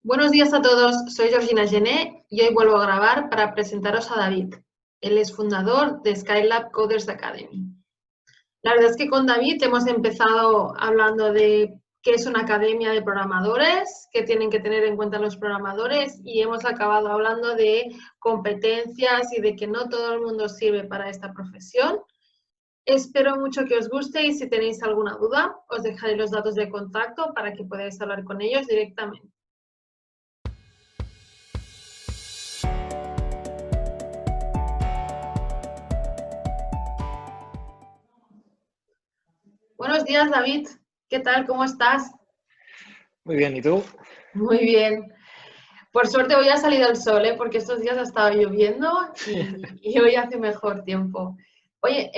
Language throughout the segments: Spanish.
Buenos días a todos, soy Georgina Gené y hoy vuelvo a grabar para presentaros a David. Él es fundador de Skylab Coders Academy. La verdad es que con David hemos empezado hablando de qué es una academia de programadores, qué tienen que tener en cuenta los programadores y hemos acabado hablando de competencias y de que no todo el mundo sirve para esta profesión. Espero mucho que os guste y si tenéis alguna duda os dejaré los datos de contacto para que podáis hablar con ellos directamente. Buenos días, David. ¿Qué tal? ¿Cómo estás? Muy bien, ¿y tú? Muy bien. Por suerte hoy ha salido el sol, porque estos días ha estado lloviendo y hoy hace mejor tiempo. Oye,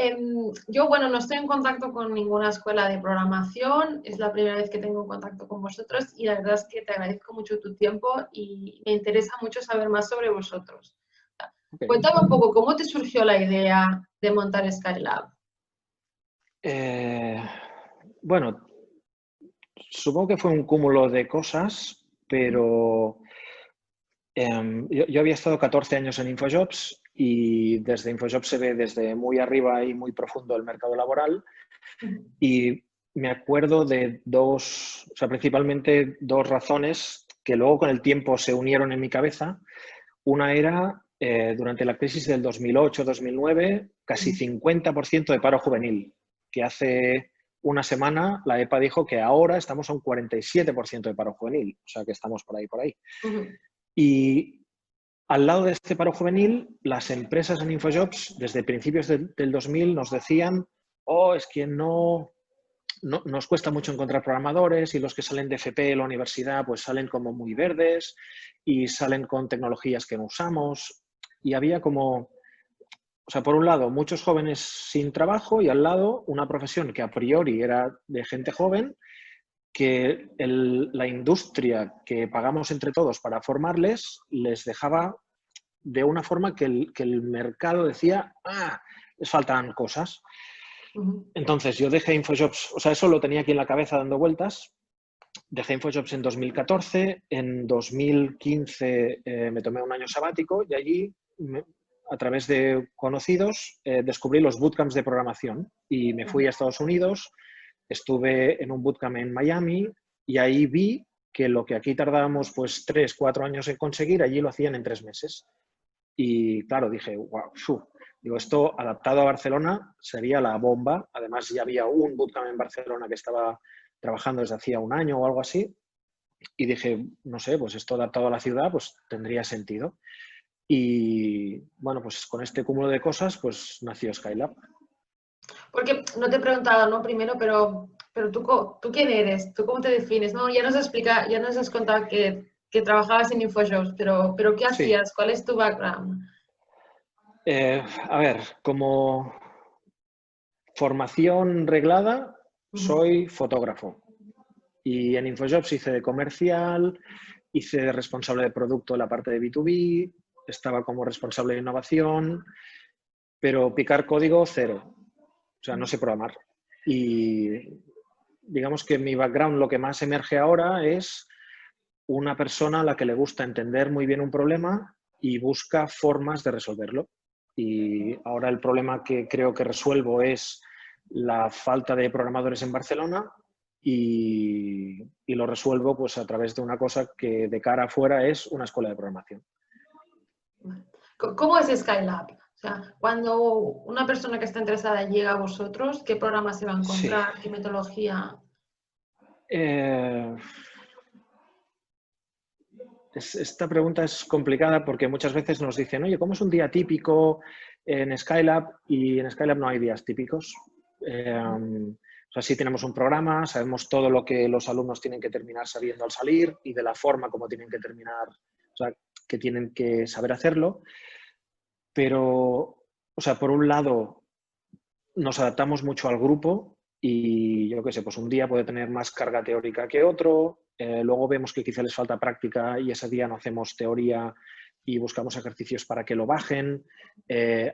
yo, bueno, no estoy en contacto con ninguna escuela de programación, es la primera vez que tengo contacto con vosotros y la verdad es que te agradezco mucho tu tiempo y me interesa mucho saber más sobre vosotros. Okay. Cuéntame un poco, ¿cómo te surgió la idea de montar Skylab? Bueno, supongo que fue un cúmulo de cosas, pero yo había estado 14 años en InfoJobs y desde InfoJobs se ve desde muy arriba y muy profundo el mercado laboral y me acuerdo de principalmente dos razones que luego con el tiempo se unieron en mi cabeza. Una era, durante la crisis del 2008-2009, casi 50% de paro juvenil, que hace una semana la EPA dijo que ahora estamos a un 47% de paro juvenil, o sea que estamos por ahí, por ahí. Y al lado de este paro juvenil, las empresas en InfoJobs, desde principios del 2000, nos decían, es que no nos cuesta mucho encontrar programadores y los que salen de FP de la universidad pues salen como muy verdes y salen con tecnologías que no usamos. Y había como, por un lado, muchos jóvenes sin trabajo y al lado una profesión que a priori era de gente joven, que la industria que pagamos entre todos para formarles les dejaba de una forma que el mercado decía, les faltan cosas. Entonces yo dejé InfoJobs, eso lo tenía aquí en la cabeza dando vueltas. Dejé InfoJobs en 2014, en 2015 me tomé un año sabático y allí, a través de conocidos, descubrí los bootcamps de programación y me fui a Estados Unidos, estuve en un bootcamp en Miami y ahí vi que lo que aquí tardábamos pues 3, 4 años en conseguir, allí lo hacían en 3 meses. Y claro, dije, wow, digo, esto adaptado a Barcelona sería la bomba. Además, ya había un bootcamp en Barcelona que estaba trabajando desde hacía un año o algo así. Y dije, no sé, pues esto adaptado a la ciudad, pues tendría sentido. Y bueno, pues con este cúmulo de cosas, pues nació Skylab. Porque no te he preguntado, ¿no? Primero, pero ¿tú quién eres? ¿Tú cómo te defines? No, ya nos has contado que trabajabas en InfoJobs, pero ¿qué Sí. hacías? ¿Cuál es tu background? A ver, como formación reglada, soy fotógrafo. Y en InfoJobs hice de comercial, hice de responsable de producto en la parte de B2B, estaba como responsable de innovación, pero picar código cero. O sea, no sé programar. Y digamos que mi background, lo que más emerge ahora es una persona a la que le gusta entender muy bien un problema y busca formas de resolverlo. Y ahora el problema que creo que resuelvo es la falta de programadores en Barcelona y lo resuelvo pues a través de una cosa que de cara afuera es una escuela de programación. ¿Cómo es Skylab? O sea, cuando una persona que está interesada llega a vosotros, ¿qué programa se va a Sí. encontrar? ¿Qué metodología? Esta pregunta es complicada porque muchas veces nos dicen, oye, ¿cómo es un día típico en Skylab? Y en Skylab no hay días típicos. Sí tenemos un programa, sabemos todo lo que los alumnos tienen que terminar sabiendo al salir y de la forma como tienen que terminar, que tienen que saber hacerlo. Pero, por un lado, nos adaptamos mucho al grupo y yo qué sé, pues un día puede tener más carga teórica que otro, luego vemos que quizá les falta práctica y ese día no hacemos teoría y buscamos ejercicios para que lo bajen,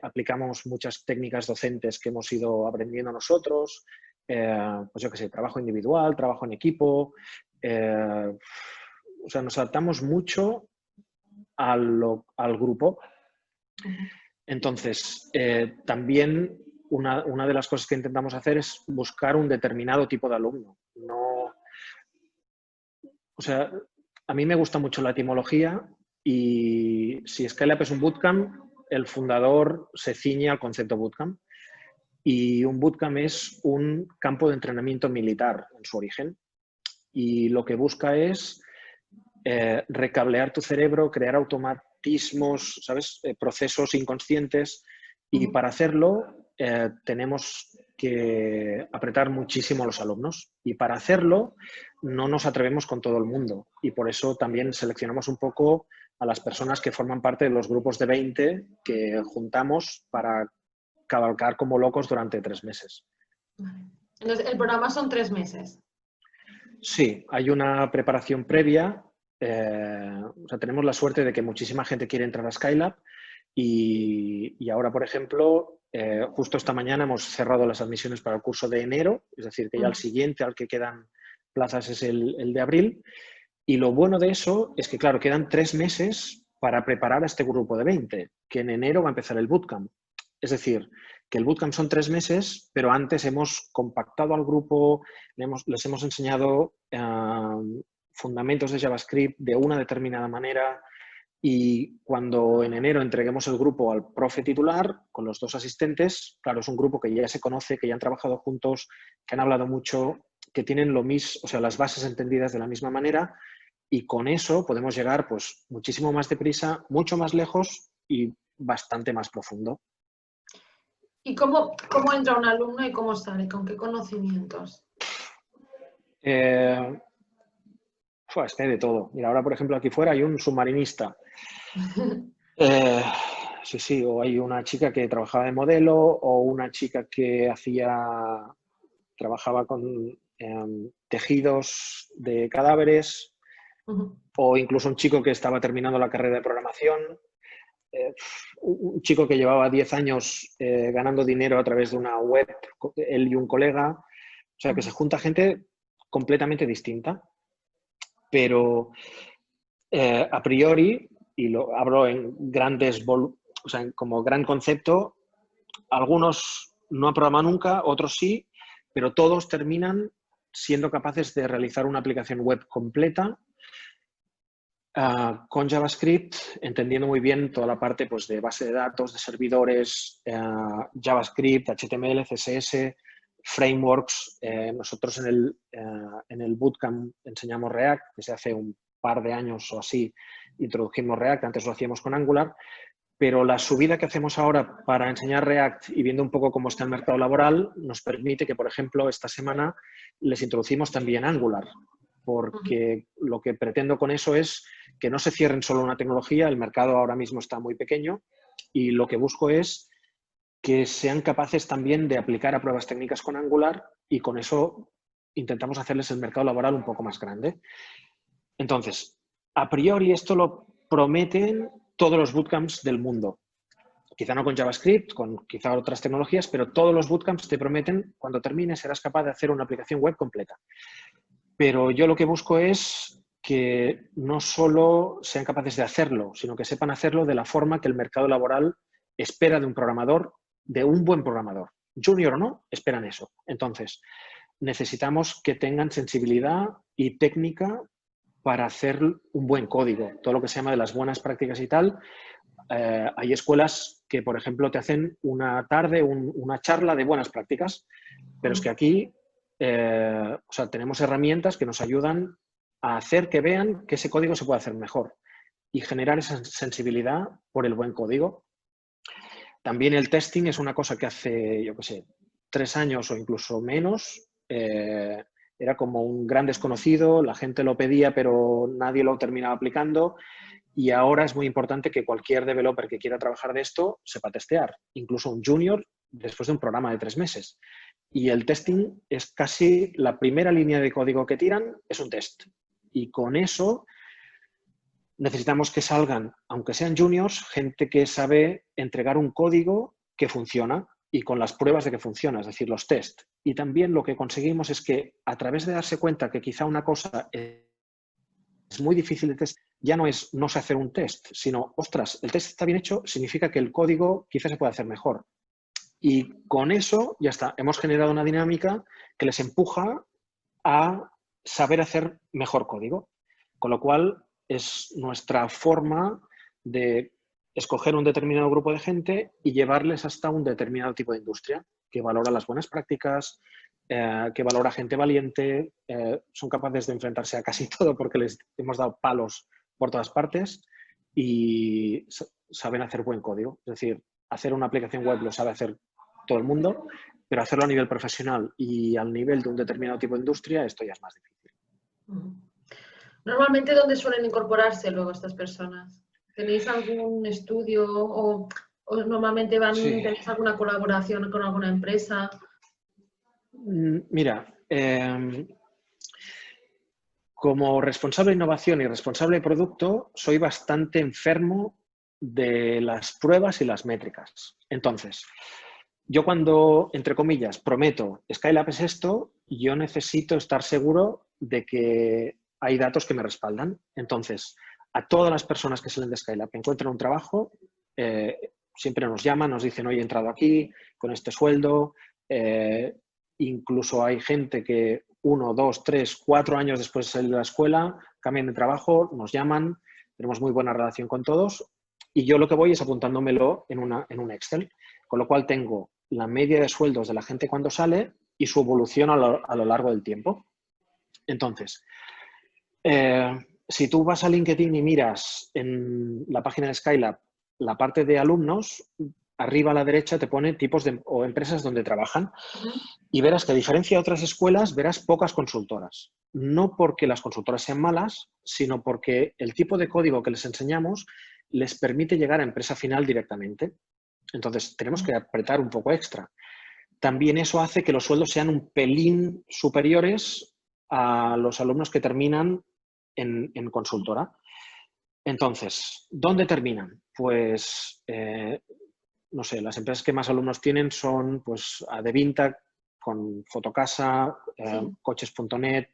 aplicamos muchas técnicas docentes que hemos ido aprendiendo nosotros, pues yo qué sé, trabajo individual, trabajo en equipo, o sea, nos adaptamos mucho al grupo. Entonces, también una de las cosas que intentamos hacer es buscar un determinado tipo de alumno. No, o sea, a mí me gusta mucho la etimología y si Skylab es un bootcamp, el fundador se ciñe al concepto bootcamp. Y un bootcamp es un campo de entrenamiento militar en su origen. Y lo que busca es recablear tu cerebro, crear automatismos, ¿sabes? Procesos inconscientes. Y para hacerlo tenemos que apretar muchísimo a los alumnos. Y para hacerlo no nos atrevemos con todo el mundo. Y por eso también seleccionamos un poco a las personas que forman parte de los grupos de 20 que juntamos para cabalgar como locos durante 3 meses. Entonces, el programa son 3 meses. Sí, hay una preparación previa. O sea, tenemos la suerte de que muchísima gente quiere entrar a Skylab y ahora, por ejemplo, justo esta mañana hemos cerrado las admisiones para el curso de enero, es decir, que ya el siguiente al que quedan plazas es el de abril. Y lo bueno de eso es que, claro, quedan 3 meses para preparar a este grupo de 20, que en enero va a empezar el bootcamp. Es decir, que el bootcamp son 3 meses, pero antes hemos compactado al grupo, les hemos enseñado fundamentos de JavaScript de una determinada manera y cuando en enero entreguemos el grupo al profe titular con los 2 asistentes, claro, es un grupo que ya se conoce, que ya han trabajado juntos, que han hablado mucho, que tienen lo mismo, o sea, las bases entendidas de la misma manera y con eso podemos llegar pues muchísimo más deprisa, mucho más lejos y bastante más profundo. ¿Y cómo entra un alumno y cómo sale? ¿Con qué conocimientos? Es que hay de todo. Mira, ahora, por ejemplo, aquí fuera hay un submarinista. Sí, o hay una chica que trabajaba de modelo o una chica que trabajaba con tejidos de cadáveres o incluso un chico que estaba terminando la carrera de programación. Un chico que llevaba 10 años ganando dinero a través de una web, él y un colega. O sea, que se junta gente completamente distinta. Pero a priori, y lo hablo en grandes, o sea, como gran concepto, algunos no han programado nunca, otros sí, pero todos terminan siendo capaces de realizar una aplicación web completa con JavaScript, entendiendo muy bien toda la parte pues, de base de datos, de servidores, JavaScript, HTML, CSS, frameworks. Nosotros en el bootcamp enseñamos React, que se hace un par de años o así, introdujimos React, antes lo hacíamos con Angular, pero la subida que hacemos ahora para enseñar React y viendo un poco cómo está el mercado laboral nos permite que, por ejemplo, esta semana les introducimos también Angular, porque lo que pretendo con eso es que no se cierren solo una tecnología, el mercado ahora mismo está muy pequeño y lo que busco es que sean capaces también de aplicar a pruebas técnicas con Angular y con eso intentamos hacerles el mercado laboral un poco más grande. Entonces, a priori esto lo prometen todos los bootcamps del mundo. Quizá no con JavaScript, con quizá otras tecnologías, pero todos los bootcamps te prometen, cuando termines serás capaz de hacer una aplicación web completa. Pero yo lo que busco es que no solo sean capaces de hacerlo, sino que sepan hacerlo de la forma que el mercado laboral espera de un programador, de un buen programador. Junior o no, esperan eso. Entonces, necesitamos que tengan sensibilidad y técnica para hacer un buen código. Todo lo que se llama de las buenas prácticas y tal. Hay escuelas que, por ejemplo, te hacen una tarde, una charla de buenas prácticas, pero es que aquí o sea, tenemos herramientas que nos ayudan a hacer que vean que ese código se puede hacer mejor y generar esa sensibilidad por el buen código. También el testing es una cosa que hace, yo qué sé, 3 años o incluso menos, era como un gran desconocido, la gente lo pedía pero nadie lo terminaba aplicando y ahora es muy importante que cualquier developer que quiera trabajar de esto sepa testear, incluso un junior después de un programa de 3 meses. Y el testing es casi la primera línea de código que tiran, es un test. Y con eso necesitamos que salgan, aunque sean juniors, gente que sabe entregar un código que funciona y con las pruebas de que funciona, es decir, los test. Y también lo que conseguimos es que a través de darse cuenta que quizá una cosa es muy difícil de test, ya no es no sé hacer un test, sino, ostras, el test está bien hecho, significa que el código quizás se puede hacer mejor. Y con eso ya está, hemos generado una dinámica que les empuja a saber hacer mejor código. Con lo cual es nuestra forma de escoger un determinado grupo de gente y llevarles hasta un determinado tipo de industria que valora las buenas prácticas, que valora gente valiente, son capaces de enfrentarse a casi todo porque les hemos dado palos por todas partes y saben hacer buen código. Es decir, hacer una aplicación web lo sabe hacer todo el mundo, pero hacerlo a nivel profesional y al nivel de un determinado tipo de industria, esto ya es más difícil. Normalmente, ¿dónde suelen incorporarse luego estas personas? ¿Tenéis algún estudio o normalmente tenéis alguna colaboración con alguna empresa? Mira, como responsable de innovación y responsable de producto, soy bastante enfermo de las pruebas y las métricas. Entonces, yo cuando, entre comillas, prometo Skylab es esto, yo necesito estar seguro de que hay datos que me respaldan. Entonces, a todas las personas que salen de Skylab que encuentran un trabajo, siempre nos llaman, nos dicen, hoy he entrado aquí con este sueldo. Incluso hay gente que 1, 2, 3, 4 años después de salir de la escuela cambian de trabajo, nos llaman, tenemos muy buena relación con todos y yo lo que voy es apuntándomelo en un Excel, con lo cual tengo la media de sueldos de la gente cuando sale y su evolución a lo largo del tiempo. Entonces, si tú vas a LinkedIn y miras en la página de Skylab la parte de alumnos, arriba a la derecha te pone tipos o empresas donde trabajan y verás que a diferencia de otras escuelas, verás pocas consultoras. No porque las consultoras sean malas, sino porque el tipo de código que les enseñamos les permite llegar a empresa final directamente. Entonces, tenemos que apretar un poco extra. También eso hace que los sueldos sean un pelín superiores a los alumnos que terminan en consultora. Entonces, ¿dónde terminan? Pues, no sé, las empresas que más alumnos tienen son pues, Adevinta, con Fotocasa, Coches.net,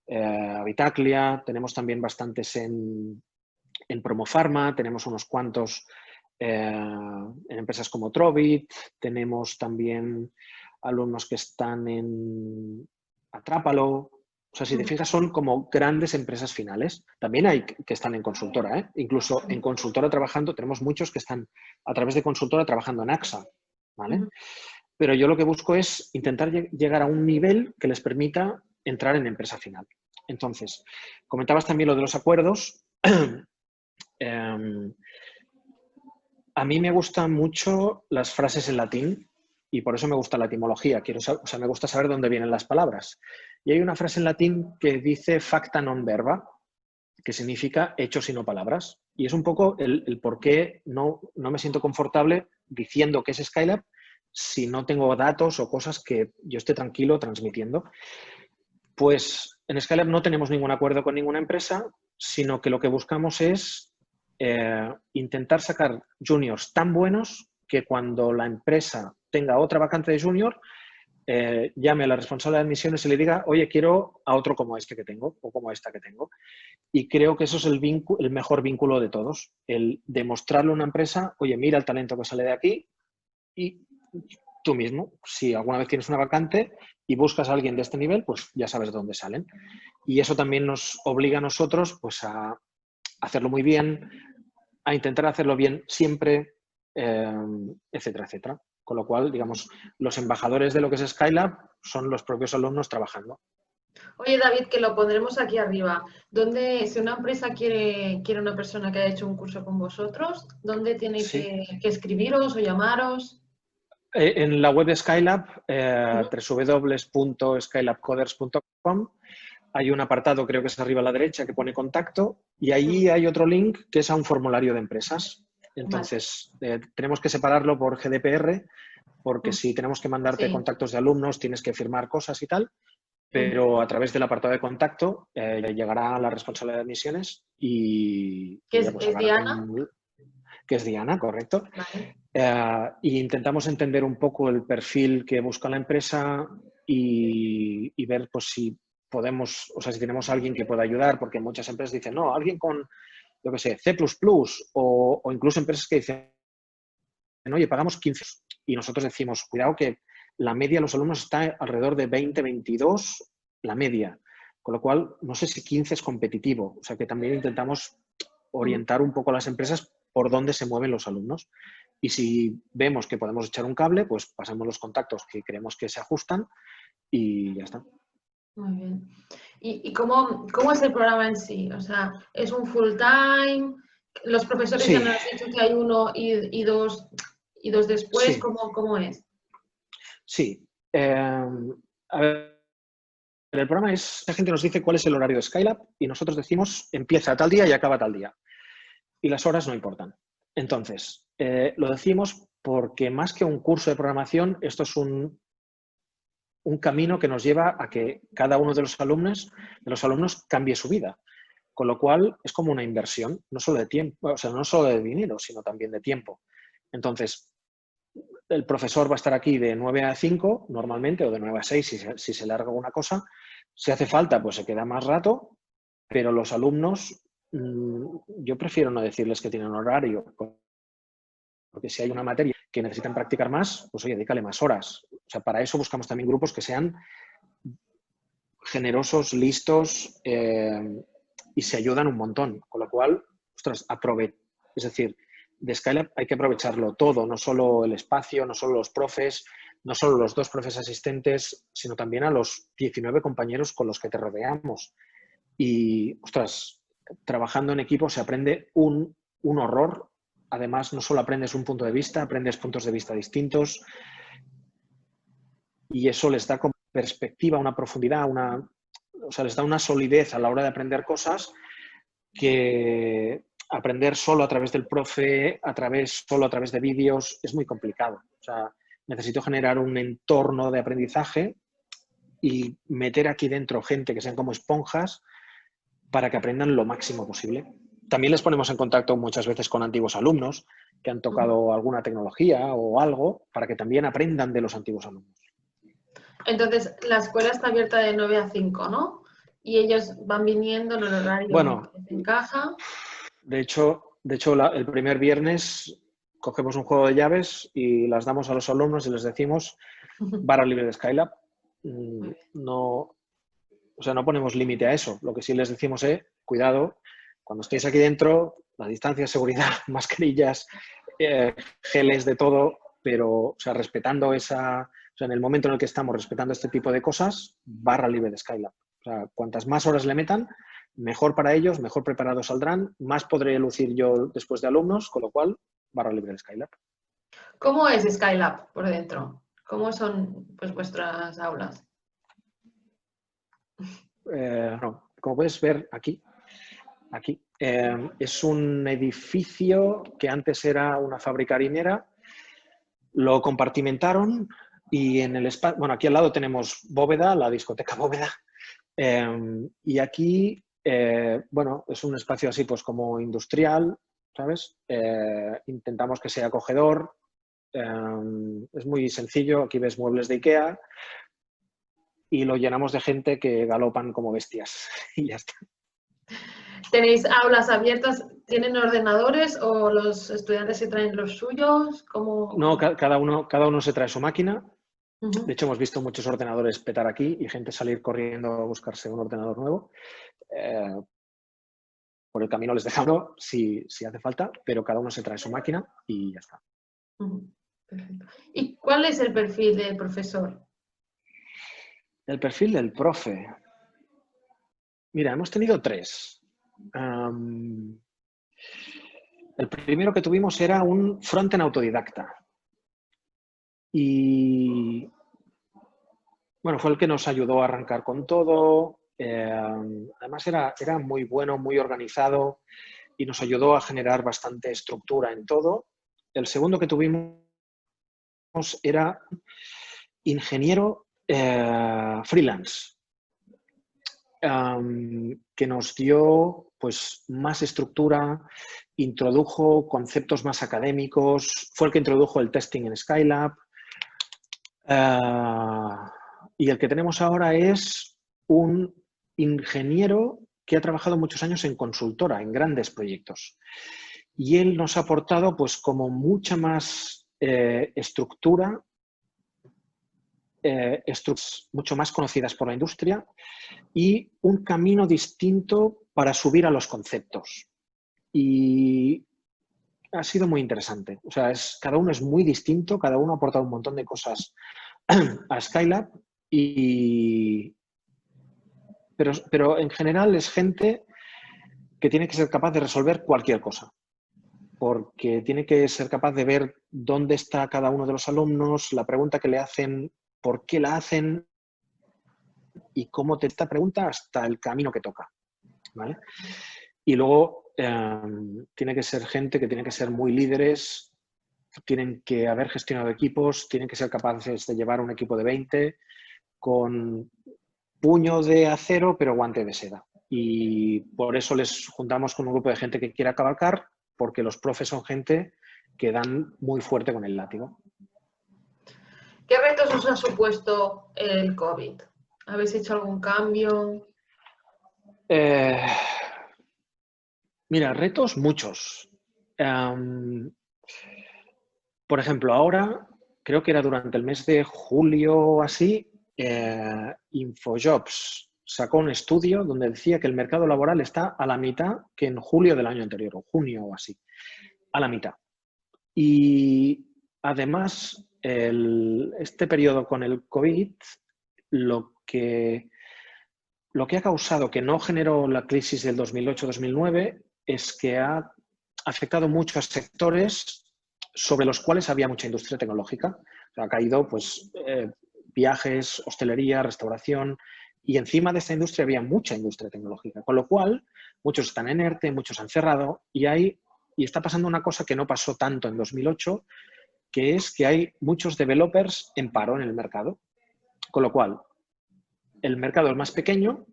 Habitaclia, tenemos también bastantes en Promofarma, tenemos unos cuantos en empresas como Trovit, tenemos también alumnos que están en Atrápalo. O sea, si te fijas, son como grandes empresas finales. También hay que están en consultora, ¿eh? Incluso en consultora trabajando, tenemos muchos que están a través de consultora trabajando en AXA, ¿vale? Pero yo lo que busco es intentar llegar a un nivel que les permita entrar en empresa final. Entonces, comentabas también lo de los acuerdos. A mí me gustan mucho las frases en latín y por eso me gusta la etimología. Me gusta saber dónde vienen las palabras. Y hay una frase en latín que dice facta non verba, que significa hechos y no palabras. Y es un poco el por qué no me siento confortable diciendo que es Skylab si no tengo datos o cosas que yo esté tranquilo transmitiendo. Pues en Skylab no tenemos ningún acuerdo con ninguna empresa, sino que lo que buscamos es intentar sacar juniors tan buenos que cuando la empresa tenga otra vacante de junior, llame a la responsable de admisiones y le diga, oye, quiero a otro como este que tengo o como esta que tengo. Y creo que eso es el mejor vínculo de todos, el demostrarle a una empresa, oye, mira el talento que sale de aquí y tú mismo, si alguna vez tienes una vacante y buscas a alguien de este nivel, pues ya sabes de dónde salen. Y eso también nos obliga a nosotros pues, a hacerlo muy bien, a intentar hacerlo bien siempre, etcétera, etcétera. Con lo cual, digamos, los embajadores de lo que es Skylab son los propios alumnos trabajando. Oye, David, que lo pondremos aquí arriba. Si una empresa quiere una persona que haya hecho un curso con vosotros, ¿dónde tiene que escribiros o llamaros? En la web de Skylab, www.skylabcoders.com, hay un apartado, creo que es arriba a la derecha, que pone contacto y ahí hay otro link que es a un formulario de empresas. Entonces, tenemos que separarlo por GDPR, porque si tenemos que mandarte contactos de alumnos, tienes que firmar cosas y tal, pero a través del apartado de contacto llegará a la responsable de admisiones y... ¿Qué es Diana? Que es Diana, correcto. Vale. Y intentamos entender un poco el perfil que busca la empresa y ver pues, si podemos, o sea, si tenemos a alguien que pueda ayudar, porque muchas empresas dicen, no, alguien con, yo qué sé, C++ o incluso empresas que dicen, oye, pagamos 15 y nosotros decimos, cuidado que la media de los alumnos está alrededor de 20, 22, la media. Con lo cual, no sé si 15 es competitivo. O sea, que también intentamos orientar un poco a las empresas por dónde se mueven los alumnos. Y si vemos que podemos echar un cable, pues pasamos los contactos que creemos que se ajustan y ya está. Muy bien. ¿Y cómo es el programa en sí? O sea, ¿es un full time? Los profesores ya Sí, nos has dicho que hay uno y dos después. sí, ¿Cómo es? sí. A ver, el programa es, la gente nos dice cuál es el horario de Skylab y nosotros decimos empieza tal día y acaba tal día. Y las horas no importan. Entonces, lo decimos porque más que un curso de programación, esto es un camino que nos lleva a que cada uno de los alumnos cambie su vida. Con lo cual, es como una inversión, no solo de tiempo, o sea, no solo de dinero, sino también de tiempo. Entonces, el profesor va a estar aquí de 9 a 5 normalmente, o de 9 a 6 si se larga una cosa. Si hace falta, pues se queda más rato, pero los alumnos, yo prefiero no decirles que tienen horario, porque si hay una materia que necesitan practicar más, pues oye, dedícale más horas. O sea, para eso buscamos también grupos que sean generosos, listos y se ayudan un montón. Con lo cual, ostras, es decir, de Skylab hay que aprovecharlo todo, no solo el espacio, no solo los profes, no solo los 2 profes asistentes, sino también a los 19 compañeros con los que te rodeamos. Y, ostras, trabajando en equipo se aprende un horror. Además, no solo aprendes un punto de vista, aprendes puntos de vista distintos y eso les da como perspectiva, una profundidad, o sea, les da una solidez a la hora de aprender cosas que aprender solo a través del profe, solo a través de vídeos, es muy complicado. O sea, necesito generar un entorno de aprendizaje y meter aquí dentro gente que sean como esponjas para que aprendan lo máximo posible. También les ponemos en contacto muchas veces con antiguos alumnos que han tocado alguna tecnología o algo para que también aprendan de los antiguos alumnos. Entonces, la escuela está abierta de 9 a 5, ¿no? Y ellos van viniendo en el horario Bueno, que les encaja. de hecho el primer viernes cogemos un juego de llaves y las damos a los alumnos y les decimos barra libre de Skylab. No, o sea, no ponemos límite a eso. Lo que sí les decimos es, cuidado, cuando estéis aquí dentro, la distancia, seguridad, mascarillas, geles de todo, pero, o sea, respetando esa... O sea, en el momento en el que estamos respetando este tipo de cosas, barra libre de Skylab. O sea, cuantas más horas le metan, mejor para ellos, mejor preparados saldrán, más podré lucir yo después de alumnos, con lo cual, barra libre de Skylab. ¿Cómo es Skylab por dentro? ¿Cómo son pues, vuestras aulas? No, como puedes ver aquí, es un edificio que antes era una fábrica harinera, lo compartimentaron y en el espacio, bueno, aquí al lado tenemos Bóveda, la discoteca Bóveda, y aquí, bueno, es un espacio así pues como industrial, ¿sabes? Intentamos que sea acogedor, es muy sencillo, aquí ves muebles de IKEA y lo llenamos de gente que galopan como bestias y ya está. ¿Tenéis aulas abiertas? ¿Tienen ordenadores o los estudiantes se traen los suyos? No, cada uno se trae su máquina. De Uh-huh. hecho, hemos visto muchos ordenadores petar aquí y gente salir corriendo a buscarse un ordenador nuevo. Por el camino les deja uno si hace falta, pero cada uno se trae su máquina y ya está. Uh-huh. Perfecto. ¿Y cuál es el perfil del profesor? El perfil del profe. Mira, hemos tenido 3. El primero que tuvimos era un frontend autodidacta. Y bueno, fue el que nos ayudó a arrancar con todo. Además era muy bueno, muy organizado y nos ayudó a generar bastante estructura en todo. El segundo que tuvimos era ingeniero freelance, que nos dio pues, más estructura, introdujo conceptos más académicos, fue el que introdujo el testing en Skylab. Y el que tenemos ahora es un ingeniero que ha trabajado muchos años en consultora, en grandes proyectos. Y él nos ha aportado pues como mucha más estructura, mucho más conocidas por la industria y un camino distinto para subir a los conceptos. Y ha sido muy interesante. O sea, cada uno es muy distinto, cada uno ha aportado un montón de cosas a Skylab, pero en general es gente que tiene que ser capaz de resolver cualquier cosa, porque tiene que ser capaz de ver dónde está cada uno de los alumnos, la pregunta que le hacen, por qué la hacen y cómo te esta pregunta hasta el camino que toca, ¿vale? Y luego tiene que ser gente que tiene que ser muy líderes, tienen que haber gestionado equipos, tienen que ser capaces de llevar un equipo de 20 con puño de acero pero guante de seda. Y por eso les juntamos con un grupo de gente que quiera cabalgar, porque los profes son gente que dan muy fuerte con el látigo. ¿Qué retos os ha supuesto el COVID? ¿Habéis hecho algún cambio? Mira, retos muchos. Por ejemplo, ahora, creo que era durante el mes de julio o así, InfoJobs sacó un estudio donde decía que el mercado laboral está a la mitad que en julio del año anterior, o junio o así, a la mitad. Y además, este periodo con el COVID, lo que ha causado que no generó la crisis del 2008-2009 es que ha afectado mucho a sectores sobre los cuales había mucha industria tecnológica. O sea, ha caído pues, viajes, hostelería, restauración, y encima de esta industria había mucha industria tecnológica, con lo cual muchos están en ERTE, muchos han cerrado y está pasando una cosa que no pasó tanto en 2008, que es que hay muchos developers en paro en el mercado, con lo cual el mercado es más pequeño,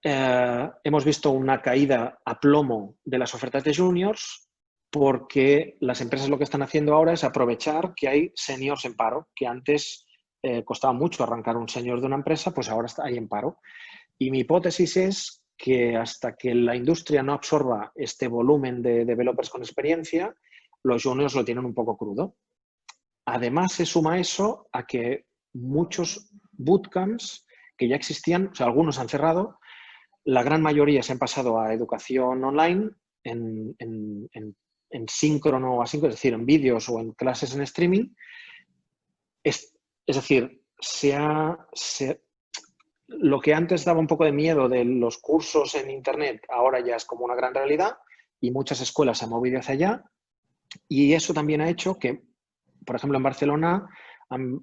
hemos visto una caída a plomo de las ofertas de juniors porque las empresas lo que están haciendo ahora es aprovechar que hay seniors en paro, que antes costaba mucho arrancar un senior de una empresa, pues ahora está ahí en paro. Y mi hipótesis es que hasta que la industria no absorba este volumen de developers con experiencia, los juniors lo tienen un poco crudo. Además, se suma eso a que muchos bootcamps que ya existían, o sea, algunos han cerrado, la gran mayoría se han pasado a educación online, en síncrono o asíncrono, es decir, en vídeos o en clases en streaming. Es decir, lo que antes daba un poco de miedo de los cursos en Internet, ahora ya es como una gran realidad y muchas escuelas se han movido hacia allá. Y eso también ha hecho que, por ejemplo, en Barcelona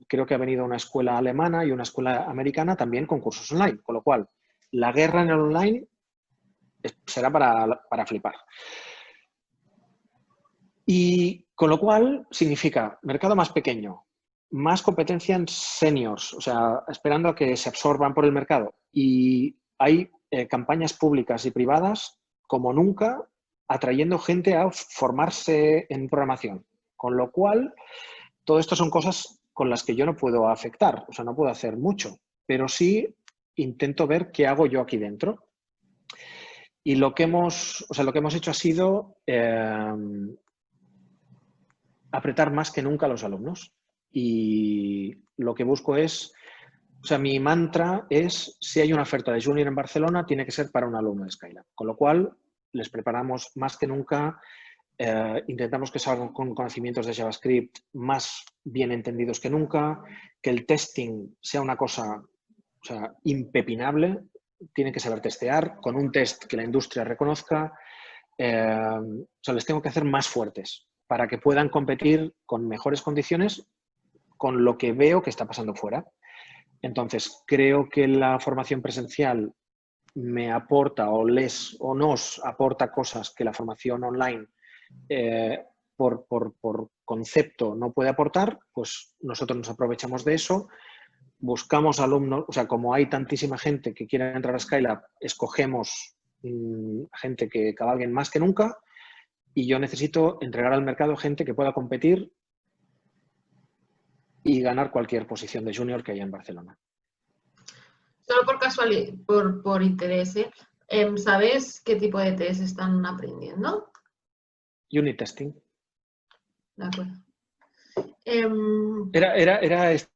creo que ha venido una escuela alemana y una escuela americana también con cursos online, con lo cual la guerra en el online será para flipar. Y con lo cual significa mercado más pequeño, más competencia en seniors, o sea, esperando a que se absorban por el mercado. Y hay campañas públicas y privadas como nunca atrayendo gente a formarse en programación. Con lo cual, todo esto son cosas con las que yo no puedo afectar, o sea, no puedo hacer mucho, pero sí intento ver qué hago yo aquí dentro. Y lo que hemos hecho ha sido apretar más que nunca a los alumnos. Y lo que busco es, o sea, mi mantra es, si hay una oferta de junior en Barcelona, tiene que ser para un alumno de Skylab. Con lo cual, les preparamos más que nunca, intentamos que salgan con conocimientos de JavaScript más bien entendidos que nunca, que el testing sea una cosa, o sea, impepinable, tienen que saber testear con un test que la industria reconozca. O sea, les tengo que hacer más fuertes para que puedan competir con mejores condiciones con lo que veo que está pasando fuera. Entonces, creo que la formación presencial me aporta o nos aporta cosas que la formación online por concepto no puede aportar, pues nosotros nos aprovechamos de eso, buscamos alumnos, o sea, como hay tantísima gente que quiere entrar a Skylab, escogemos gente que cabalguen más que nunca y yo necesito entregar al mercado gente que pueda competir y ganar cualquier posición de junior que haya en Barcelona. Solo por casualidad, por interés, ¿eh? ¿Sabes qué tipo de test están aprendiendo? Unit testing. De acuerdo. ¿Era esta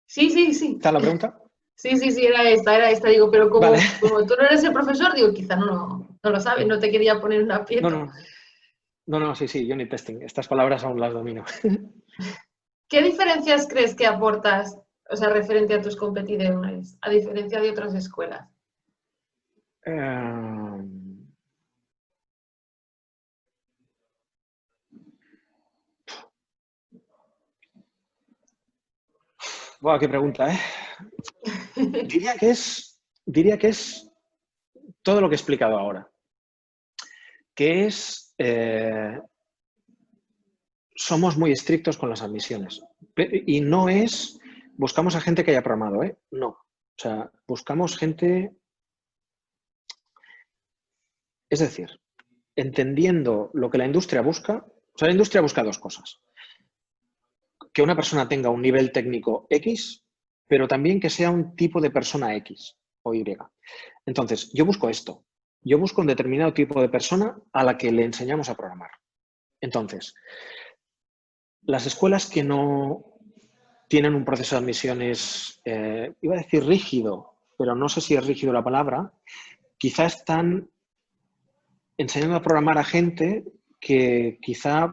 Sí, sí, sí. la pregunta? Sí, era esta. Digo, pero Vale. como tú no eres el profesor, digo, quizá no lo sabes, no te quería poner un aprieto. No, sí, unit testing. Estas palabras aún las domino. ¿Qué diferencias crees que aportas, o sea, referente a tus competidores, a diferencia de otras escuelas? Buah, qué pregunta, ¿eh? Diría que es todo lo que he explicado ahora. Que es... somos muy estrictos con las admisiones. Y no es... Buscamos a gente que haya programado, ¿eh? No. O sea, buscamos gente... Es decir, entendiendo lo que la industria busca... O sea, la industria busca dos cosas. Que una persona tenga un nivel técnico X, pero también que sea un tipo de persona X o Y. Entonces, yo busco esto. Yo busco un determinado tipo de persona a la que le enseñamos a programar. Entonces, las escuelas que no tienen un proceso de admisiones, iba a decir rígido, pero no sé si es rígido la palabra, quizá están enseñando a programar a gente que quizá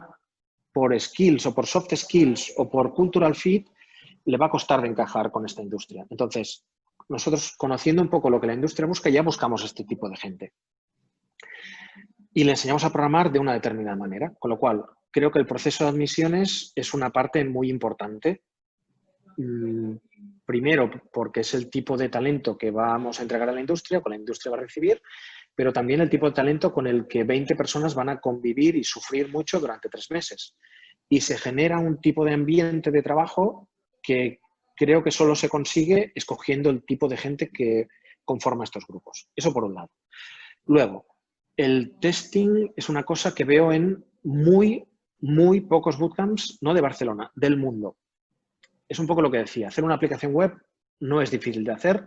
por skills o por soft skills o por cultural fit le va a costar de encajar con esta industria. Entonces, nosotros, conociendo un poco lo que la industria busca, ya buscamos este tipo de gente. Y le enseñamos a programar de una determinada manera, con lo cual creo que el proceso de admisiones es una parte muy importante. Primero, porque es el tipo de talento que vamos a entregar a la industria, o que la industria va a recibir, pero también el tipo de talento con el que 20 personas van a convivir y sufrir mucho durante 3 meses. Y se genera un tipo de ambiente de trabajo que creo que solo se consigue escogiendo el tipo de gente que conforma estos grupos. Eso por un lado. Luego, el testing es una cosa que veo en muy pocos bootcamps, no de Barcelona, del mundo. Es un poco lo que decía, hacer una aplicación web no es difícil de hacer,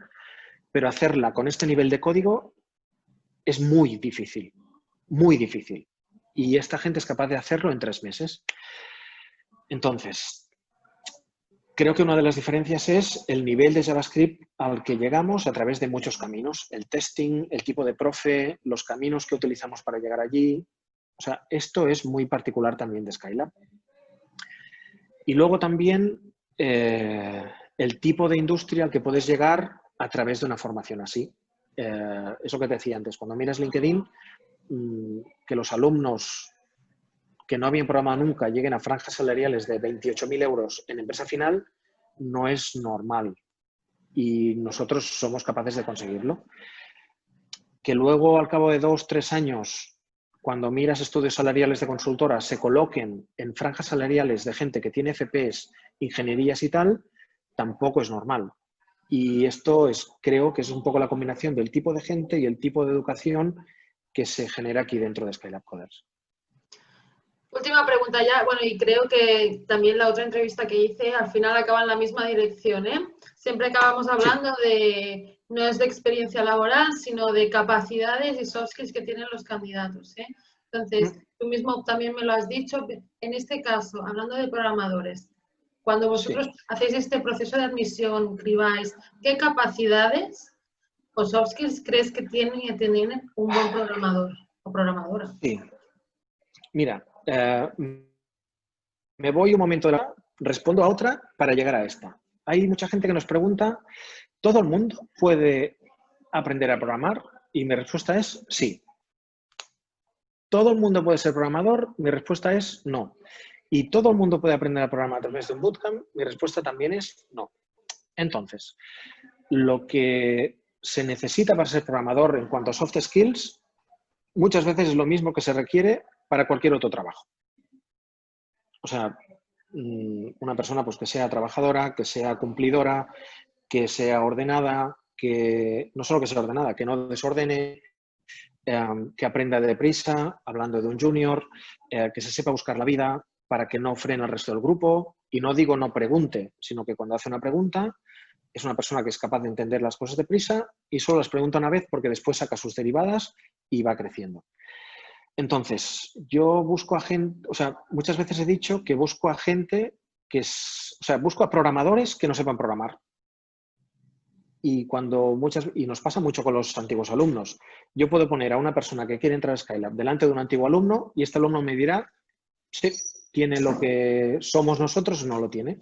pero hacerla con este nivel de código es muy difícil, muy difícil. Y esta gente es capaz de hacerlo en 3 meses. Entonces, creo que una de las diferencias es el nivel de JavaScript al que llegamos a través de muchos caminos. El testing, el tipo de profe, los caminos que utilizamos para llegar allí. O sea, esto es muy particular también de Skylab. Y luego también el tipo de industria al que puedes llegar a través de una formación así. Eso que te decía antes, cuando miras LinkedIn, que los alumnos que no habían programado nunca lleguen a franjas salariales de 28.000 euros en empresa final, no es normal. Y nosotros somos capaces de conseguirlo. Que luego, al cabo de 2 o 3 años, cuando miras estudios salariales de consultoras, se coloquen en franjas salariales de gente que tiene FPs, ingenierías y tal, tampoco es normal. Y esto creo que es un poco la combinación del tipo de gente y el tipo de educación que se genera aquí dentro de Skylab Coders. Última pregunta ya, bueno, y creo que también la otra entrevista que hice al final acaba en la misma dirección, ¿eh? Siempre acabamos hablando de, no es de experiencia laboral, sino de capacidades y soft skills que tienen los candidatos, ¿eh? Entonces, tú mismo también me lo has dicho, en este caso, hablando de programadores, cuando vosotros hacéis este proceso de admisión, cribáis, ¿qué capacidades o soft skills crees que tienen que tener un buen programador o programadora? Sí. Mira, me voy un momento de la... Respondo a otra para llegar a esta. Hay mucha gente que nos pregunta, ¿todo el mundo puede aprender a programar? Y mi respuesta es sí. ¿Todo el mundo puede ser programador? Mi respuesta es no. ¿Y todo el mundo puede aprender a programar a través de un bootcamp? Mi respuesta también es no. Entonces, lo que se necesita para ser programador en cuanto a soft skills, muchas veces es lo mismo que se requiere para cualquier otro trabajo. O sea, una persona pues, que sea trabajadora, que sea cumplidora, que sea ordenada, que no solo que sea ordenada, que no desordene, que aprenda deprisa, hablando de un junior, que se sepa buscar la vida para que no frene al resto del grupo. Y no digo no pregunte, sino que cuando hace una pregunta, es una persona que es capaz de entender las cosas deprisa y solo las pregunta una vez porque después saca sus derivadas y va creciendo. Entonces, yo busco a gente, o sea, muchas veces he dicho que busco a gente que es, o sea, busco a programadores que no sepan programar. Y y nos pasa mucho con los antiguos alumnos. Yo puedo poner a una persona que quiere entrar a Skylab delante de un antiguo alumno y este alumno me dirá, sí, tiene lo que somos nosotros o no lo tiene.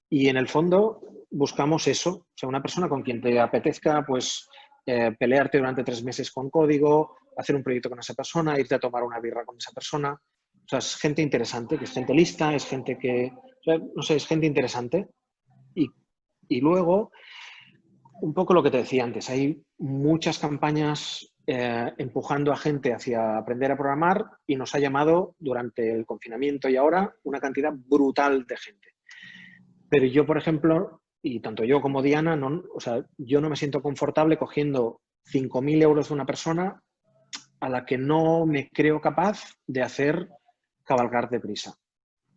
Y en el fondo buscamos eso, o sea, una persona con quien te apetezca, pues, pelearte durante 3 meses con código, hacer un proyecto con esa persona, irte a tomar una birra con esa persona. O sea, es gente interesante, que es gente lista, es gente que, o sea, no sé, es gente interesante. Y luego, un poco lo que te decía antes, hay muchas campañas empujando a gente hacia aprender a programar y nos ha llamado durante el confinamiento y ahora una cantidad brutal de gente. Pero yo, por ejemplo, y tanto yo como Diana, no, o sea, yo no me siento confortable cogiendo 5.000 euros de una persona a la que no me creo capaz de hacer cabalgar deprisa.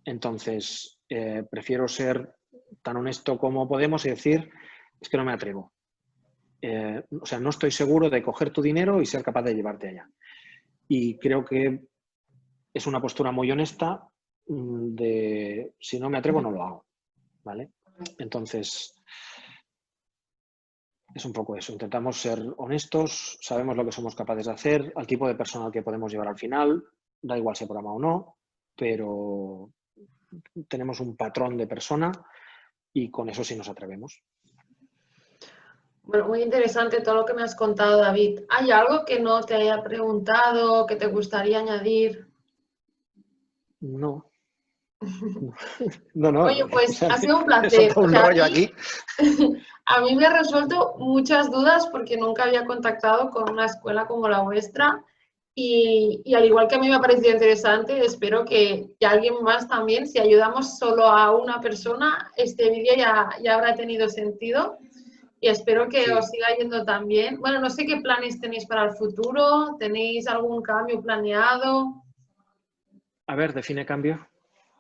Entonces, prefiero ser tan honesto como podemos y decir, es que no me atrevo. O sea, no estoy seguro de coger tu dinero y ser capaz de llevarte allá. Y creo que es una postura muy honesta de, si no me atrevo, no lo hago. ¿Vale? Entonces, es un poco eso. Intentamos ser honestos, sabemos lo que somos capaces de hacer, al tipo de personal que podemos llevar al final, da igual si programa o no, pero tenemos un patrón de persona y con eso sí nos atrevemos. Bueno, muy interesante todo lo que me has contado, David. ¿Hay algo que no te haya preguntado, que te gustaría añadir? No. No. Oye, O pues sea, ha sido un he placer. soltado O un sea, rollo aquí. a mí me ha resuelto muchas dudas porque nunca había contactado con una escuela como la vuestra y al igual que a mí me ha parecido interesante, espero que alguien más también, si ayudamos solo a una persona, este vídeo ya habrá tenido sentido y espero que os Sí. siga yendo tan bien. Bueno, no sé qué planes tenéis para el futuro, ¿tenéis algún cambio planeado? A ver, define cambio.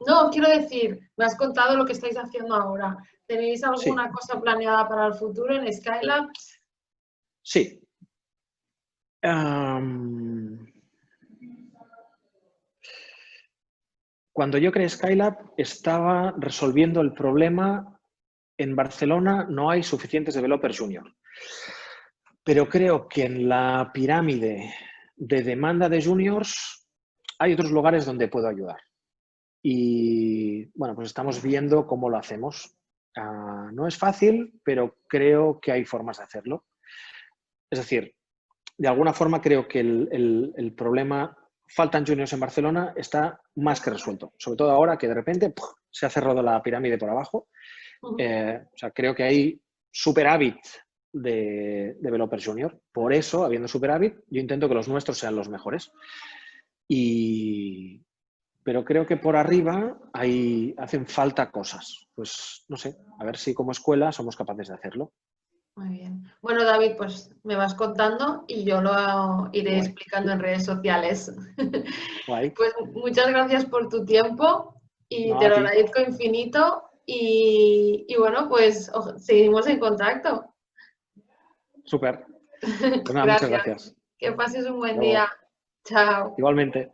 No, quiero decir, me has contado lo que estáis haciendo ahora. ¿Tenéis Sí, alguna cosa planeada para el futuro en Skylab? sí. Cuando yo creé Skylab estaba resolviendo el problema. En Barcelona no hay suficientes developers junior. Pero creo que en la pirámide de demanda de juniors hay otros lugares donde puedo ayudar. Y bueno, pues estamos viendo cómo lo hacemos. No es fácil, pero creo que hay formas de hacerlo. Es decir, de alguna forma creo que el problema, faltan juniors en Barcelona, está más que resuelto. Sobre todo ahora que de repente se ha cerrado la pirámide por abajo. O sea, creo que hay superávit de developers junior. Por eso, habiendo superávit, yo intento que los nuestros sean los mejores. Pero creo que por arriba hacen falta cosas. Pues no sé, a ver si como escuela somos capaces de hacerlo. Muy bien. Bueno, David, pues me vas contando y yo lo iré Guay. explicando en redes sociales. Guay. Pues muchas gracias por tu tiempo y No, te a lo ti. agradezco infinito y bueno, pues seguimos en contacto. Súper. Pues nada, muchas Gracias. gracias. Que pases un buen día. Luego, Chao. igualmente.